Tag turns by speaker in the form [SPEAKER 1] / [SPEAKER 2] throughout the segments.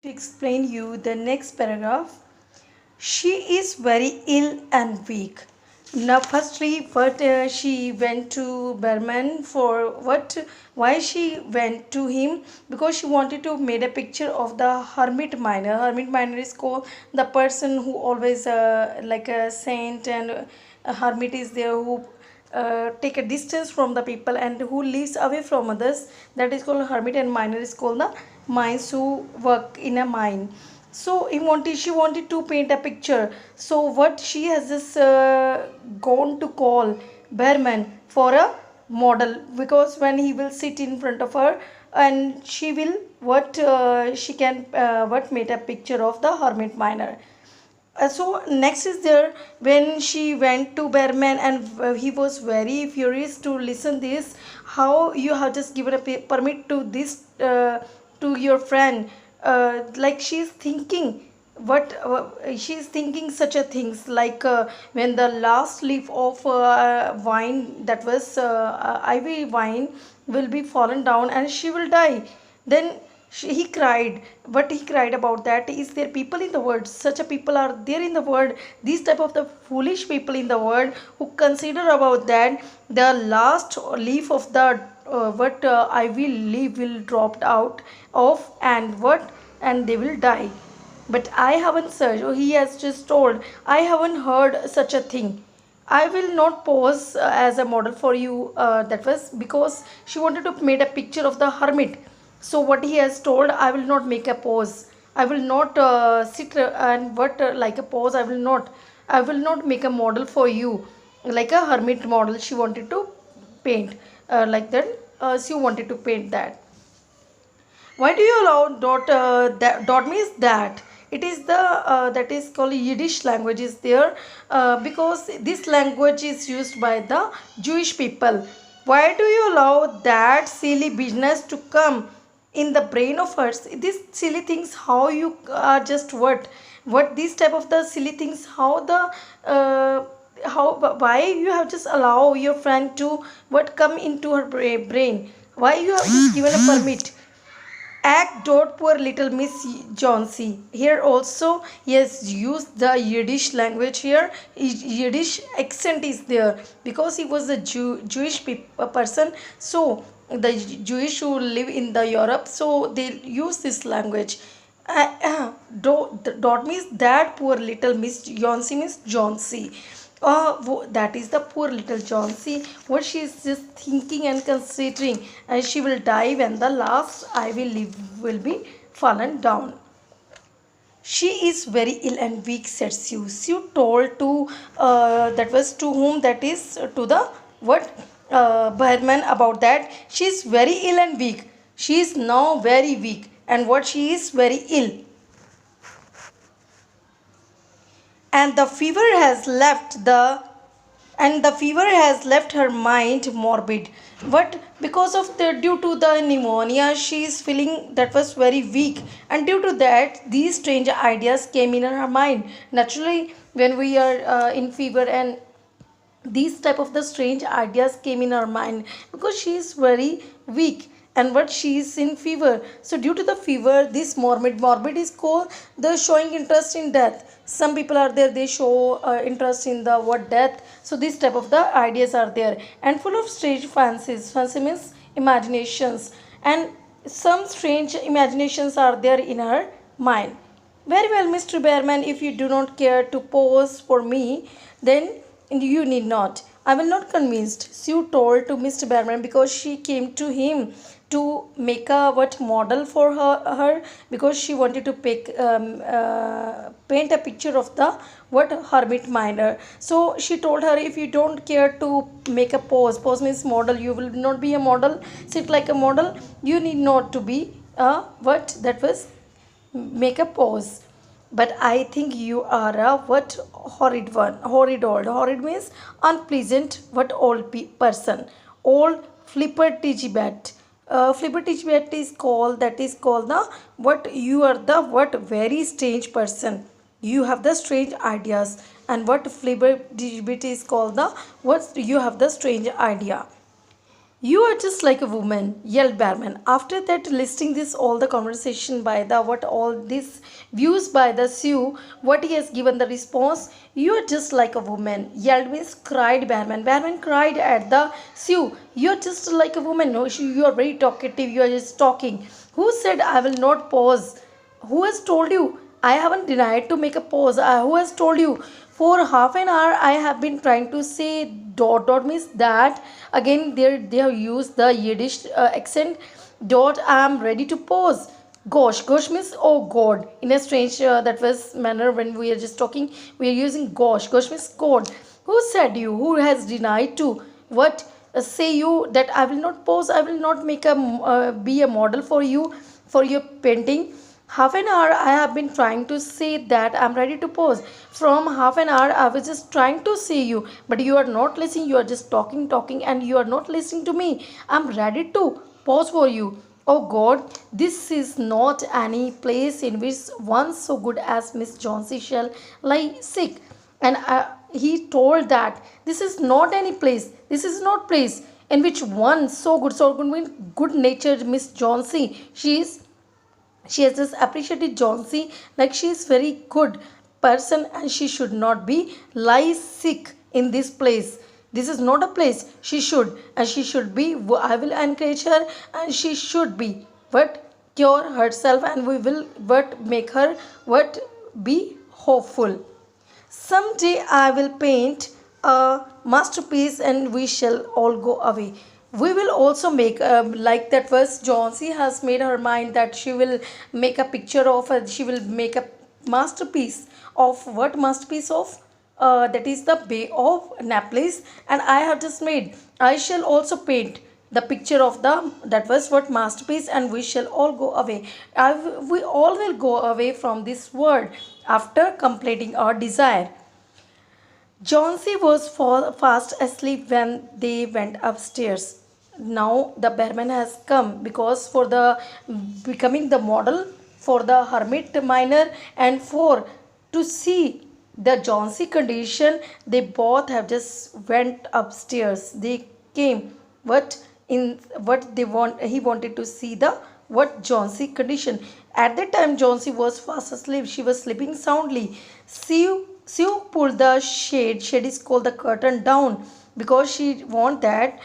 [SPEAKER 1] to explain you the next paragraph. She is very ill and weak. Now, firstly, what she went to Berman for what? Why she went to him? Because she wanted to make a picture of the hermit miner. Hermit miner is called the person who always like a saint, and a hermit is there who take a distance from the people and who lives away from others. That is called hermit, and miner is called the mines who work in a mine. So she wanted to paint a picture. So what she has just gone to call Behrman for a model, because when he will sit in front of her and she will what she can what made a picture of the hermit miner. So next is there when she went to Behrman, and he was very furious to listen this. How you have just given a permit to this to your friend? Like she's thinking what she's thinking such a things like when the last leaf of wine, that was ivy wine, will be fallen down and she will die. Then he cried. What he cried about that is there people in the world, such a people are there in the world, these type of the foolish people in the world who consider about that the last leaf of the what ivy leaf will dropped out of, and what, and they will die. But I haven't searched, or he has just told, I haven't heard such a thing. I will not pose as a model for you. That was because she wanted to make a picture of the hermit. So what he has told, I will not make a pose. I will not sit and what like a pose. I will not. I will not make a model for you, like a hermit model. She wanted to paint like that. She wanted to paint that. Why do you allow dot? That dot means that. It is the that is called Yiddish language is there, because this language is used by the Jewish people. Why do you allow that silly business to come in the brain of us? These silly things, how you are just what these type of the silly things, how the how why you have just allow your friend to what come into her brain? Why you have just given a permit? Act dot poor little Miss Johnsy. Here also he has used the Yiddish language here. Yiddish accent is there because he was a Jewish person. So the Jewish who live in the Europe, so they use this language. Dot means that poor little Miss Johnsy means Johnsy. That is the poor little Johnsy. What she is just thinking and considering, and she will die when the last ivy leaf will be fallen down. She is very ill and weak, said Sue. Sue told to that was to whom, that is to the what Berman, about that. She is very ill and weak. She is now very weak, and what she is very ill, and the fever has left the and the fever has left her mind morbid. But because of the due to the pneumonia she is feeling that was very weak, and due to that these strange ideas came in her mind. Naturally, when we are in fever, and these type of the strange ideas came in her mind because she is very weak, and what she is in fever. So due to the fever, this morbid is called the showing interest in death. Some people are there, they show interest in the what death. So this type of the ideas are there, and full of strange fancies. Fancy means imaginations, and some strange imaginations are there in her mind. Very well, Mr. Bearman, if you do not care to pose for me, then you need not. I will not convinced, Sue told to Mr. Bearman, because she came to him to make a what model for her, because she wanted to paint a picture of the what hermit miner. So she told her, if you don't care to make a pose means model, you will not be a model, sit like a model, you need not to be a what, that was make a pose. But I think you are a what horrid one, horrid old. Horrid means unpleasant, what old person. Old flipper bat. Flipper bat is called, that is called the what, you are the what very strange person. You have the strange ideas, and what flipper bat is called the what, you have the strange idea. You are just like a woman, yelled Bearman. After that, listing this all the conversation by the what all these views by the Sioux, what he has given the response. You are just like a woman, yelled Miss, cried Bearman. Bearman cried at the Sioux. You are just like a woman. No, you are very talkative. You are just talking. Who said I will not pause? Who has told you? I haven't denied to make a pause. Who has told you? For half an hour, I have been trying to say dot dot means that. Again, they have used the Yiddish accent. Dot, I am ready to pause. Gosh, gosh means oh God. In a strange that was manner when we are just talking, we are using gosh. Gosh means God. Who said you? Who has denied to? What say you that I will not pose? I will not make a be a model for you for your painting. Half an hour I have been trying to say that I'm ready to pose. From half an hour I was just trying to see you, but you are not listening. You are just talking, and you are not listening to me. I'm ready to pause for you. Oh God, this is not any place in which one so good as Miss Johnson shall lie sick. And he told that this is not any place. This is not place in which one so good natured Miss Johnson. She has just appreciated Johnsy like she is very good person and she should not be lie sick in this place. This is not a place she should, and she should be. I will encourage her and she should be but cure herself, and we will but make her what be hopeful. Someday I will paint a masterpiece and we shall all go away. We will also make, like that was Johnsy has made her mind that she will make a picture of, she will make a masterpiece of what masterpiece of? That is the Bay of Naples, and I have just made. I shall also paint the picture of the that was what masterpiece, and we shall all go away. We all will go away from this world after completing our desire. Johnsy was fast asleep when they went upstairs. Now the bearman has come because for the becoming the model for the hermit miner and for to see the Johnsy condition, they both have just went upstairs. They came what in what they want, he wanted to see the what Johnsy condition. At that time Johnsy was fast asleep. She was sleeping soundly. Sue pulled the shade is called the curtain down because she want that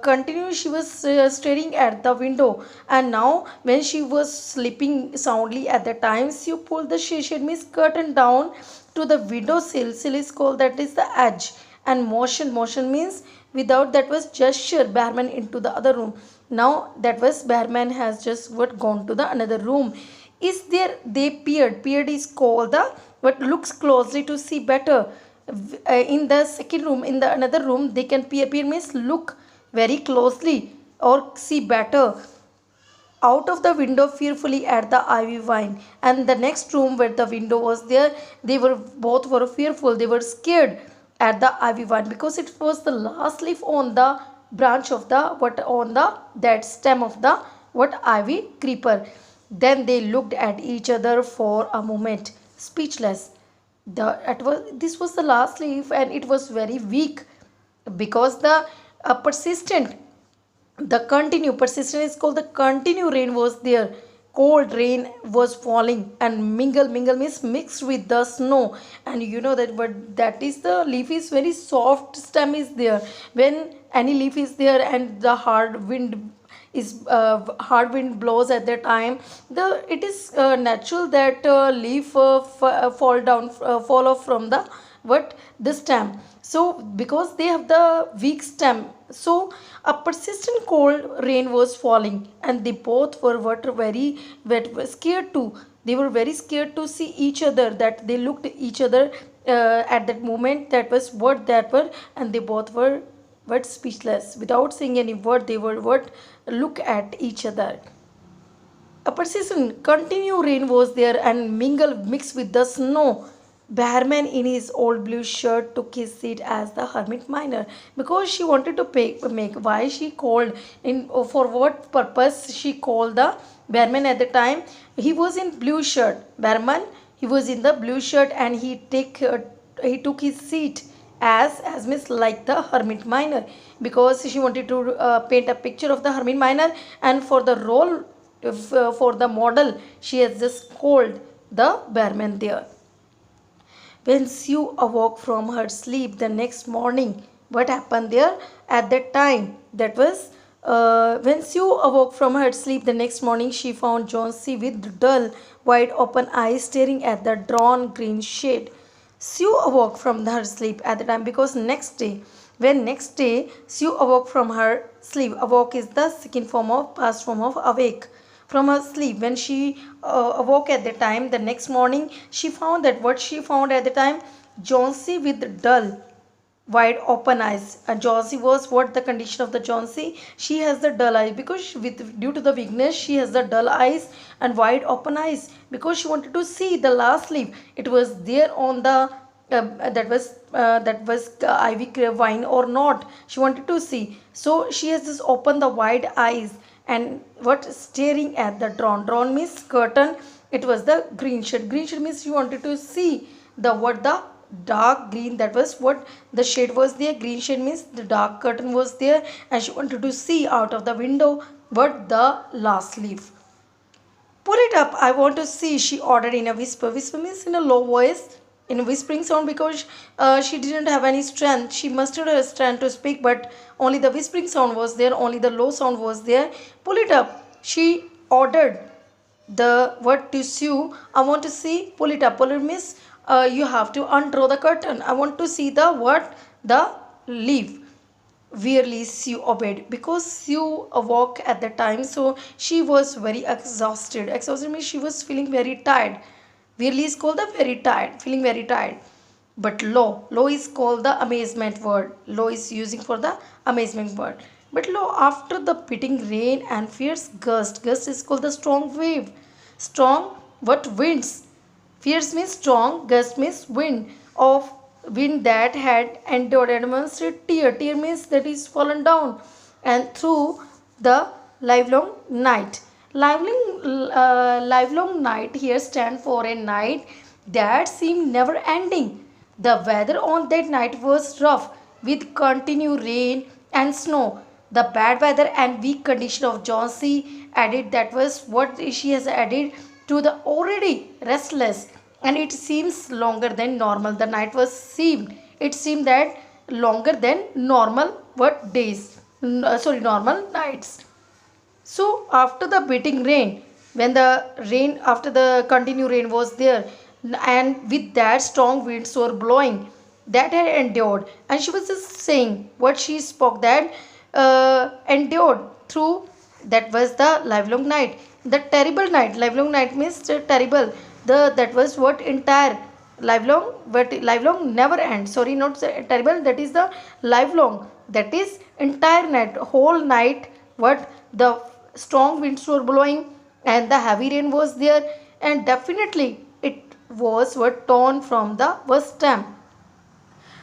[SPEAKER 1] continue. She was staring at the window, and now when she was sleeping soundly at the time, Sue pulled the shade means curtain down to the window sill. Sill is called that is the edge, and motion means without that was gesture Bearman into the other room. Now that was Bearman has just what gone to the another room. Is there they peered is called the what looks closely to see better. In the second room, in the another room, they can peer means look very closely or see better out of the window fearfully at the ivy vine. And the next room where the window was there, they were both were fearful. They were scared at the ivy vine because it was the last leaf on the branch of the what on the that stem of the what ivy creeper. Then they looked at each other for a moment, speechless. This was the last leaf, and it was very weak because the persistent the continue persistent is called the continue rain was there. Cold rain was falling and mingle means mixed with the snow, and you know that but that is the leaf is very soft stem is there. When any leaf is there and the hard wind blows at that time, the it is natural that leaf fall off from the what the stem. So because they have the weak stem, so a persistent cold rain was falling, and they both were what very scared too. They were very scared to see each other. That they looked at each other at that moment. That was what that were, and they both were what speechless without saying any word. They were what look at each other. A persistent continue rain was there and mixed with the snow. Bearman in his old blue shirt took his seat as the hermit miner because she wanted to make why she called in for what purpose she called the Bearman at the time. He was in blue shirt. Bearman he was in the blue shirt, and he took his seat as means like the hermit miner, because she wanted to paint a picture of the hermit miner, and for the role, for the model, she has just called the barman there. When Sue awoke from her sleep the next morning, what happened there at that time? That was when Sue awoke from her sleep the next morning, she found Johnsy with dull, wide open eyes staring at the drawn green shade. Sue awoke from her sleep at the time, because next day Sue awoke from her sleep. Awoke is the second form of past form of awake from her sleep. When she awoke at the time the next morning, she found that what she found at the time, Johnsy with dull wide open eyes. And Johnsy was what the condition of the Johnsy? She has the dull eyes, because with due to the weakness she has the dull eyes and wide open eyes, because she wanted to see the last leaf. It was there on the ivy vine or not. She wanted to see, so she has just opened the wide eyes and what staring at the drawn means curtain. It was the green shade. Green shade means she wanted to see the dark green. That was what the shade was there. Green shade means the dark curtain was there, and she wanted to see out of the window what the last leaf. Pull it up, I want to see, she ordered in a whisper. Whisper means in a low voice, in a whispering sound, because she didn't have any strength. She mustered her strength to speak, but only the whispering sound was there, only the low sound was there. Pull it up, she ordered the what to Sue. I want to see, pull it up. Pull it means you have to undraw the curtain. I want to see the what? The leaf. Wearily Sue obeyed, because Sue awoke at the time, so she was very exhausted. Exhausted means she was feeling very tired. Wearily is called the very tired, feeling very tired. But low is called the amazement word. Low is using for the amazement word. But low, after the beating rain and fierce gust is called the strong wave. Strong, what winds? Fierce means strong, gust means wind of wind that had endured administered tear. Tear means that is fallen down and through the livelong night. Livelong night here stand for a night that seemed never ending. The weather on that night was rough with continued rain and snow. The bad weather and weak condition of Johnsy added, that was what she has added to the already restless, and it seems longer than normal. The night was seemed, it seemed that longer than normal what days, normal nights. So after the beating rain, when the rain, after the continued rain was there, and with that strong winds were blowing, that had endured, and she was just saying what she spoke, that endured through, that was the livelong night, the terrible night. Livelong night means terrible. That was what entire livelong, but livelong never ends. Sorry, not terrible. That is the livelong. That is entire night, whole night. What the strong winds were blowing and the heavy rain was there, and definitely it was what torn from the stem.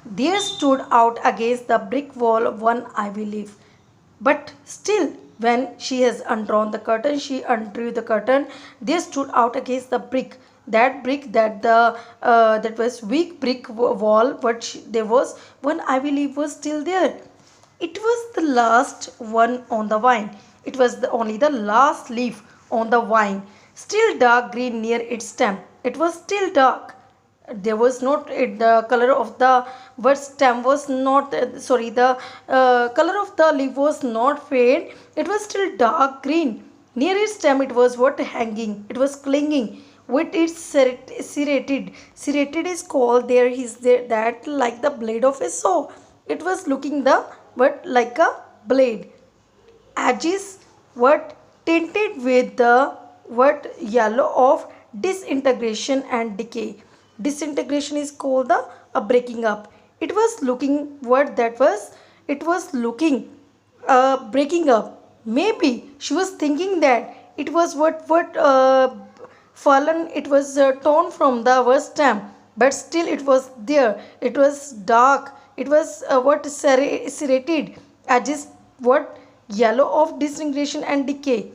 [SPEAKER 1] There stood out against the brick wall one ivy leaf. But still, when she has undrawn the curtain, she undrew the curtain. There stood out against the brick. That brick, that was weak brick wall, but there was one ivy leaf was still there. It was the last one on the vine. It was only the last leaf on the vine, still dark green near its stem. It was still dark. There was not the color of the stem was not the color of the leaf was not fade. It was still dark green. Near its stem it was what hanging. It was clinging with its serrated. Serrated is called there is there that like the blade of a saw. It was looking the but like a blade. Edges what tinted with the what yellow of disintegration and decay. Disintegration is called the breaking up. It was looking what that was. It was looking breaking up. Maybe she was thinking that it was what fallen. It was torn from the stem, but still it was there. It was dark. It was what serrated edges what yellow of disintegration and decay.